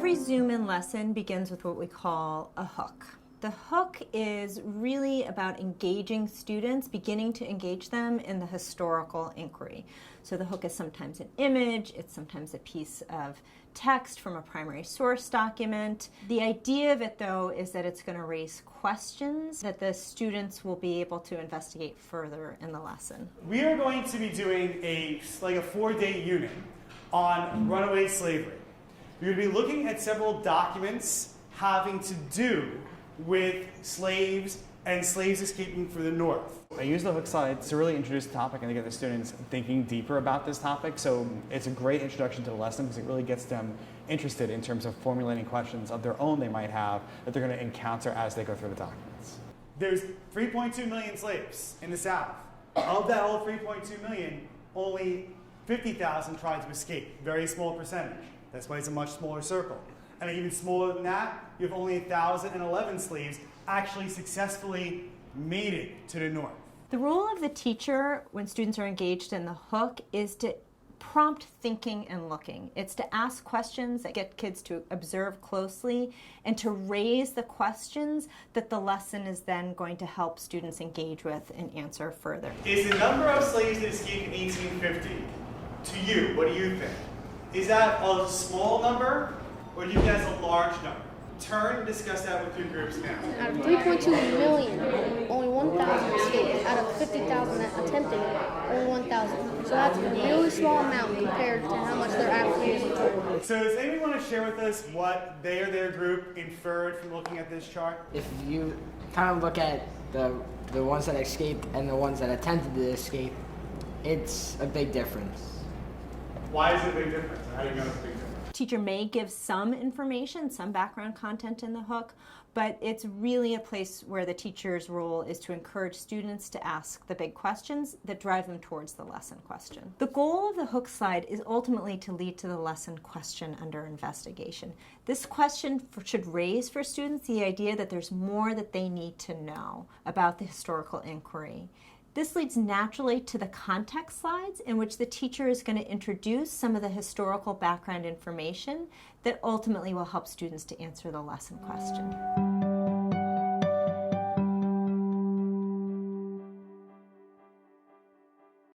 Every Zoom in lesson begins with what we call a hook. The hook is really about engaging students, beginning to engage them in the historical inquiry. So the hook is sometimes an image, it's sometimes a piece of text from a primary source document. The idea of it, though, is that it's going to raise questions that the students will be able to investigate further in the lesson. We are going to be doing a 4-day unit on runaway slavery. We're going to be looking at several documents having to do with slaves and slaves escaping for the North. I use the hook slide to really introduce the topic and to get the students thinking deeper about this topic. So it's a great introduction to the lesson because it really gets them interested in terms of formulating questions of their own they might have that they're going to encounter as they go through the documents. There's 3.2 million slaves in the South. Of that whole 3.2 million, only 50,000 tried to escape. Very small percentage. That's why it's a much smaller circle. And even smaller than that, you have only 1,011 slaves actually successfully made it to the North. The role of the teacher when students are engaged in the hook is to prompt thinking and looking. It's to ask questions that get kids to observe closely and to raise the questions that the lesson is then going to help students engage with and answer further. Is the number of slaves that escaped in 1850, to you, what do you think? Is that a small number, or do you think that's a large number? Turn and discuss that with your groups now. Out of 3.2 million, only 1,000 escaped. Out of 50,000 that attempted, only 1,000. So that's a really small amount compared to how much there actually is in total. So does anyone want to share with us what they or their group inferred from looking at this chart? If you kind of look at the ones that escaped and the ones that attempted to escape, it's a big difference. Why is it a big difference? How do you know it's a big difference? Teacher may give some information, some background content in the hook, but it's really a place where the teacher's role is to encourage students to ask the big questions that drive them towards the lesson question. The goal of the hook slide is ultimately to lead to the lesson question under investigation. This question should raise for students the idea that there's more that they need to know about the historical inquiry. This leads naturally to the context slides in which the teacher is going to introduce some of the historical background information that ultimately will help students to answer the lesson question.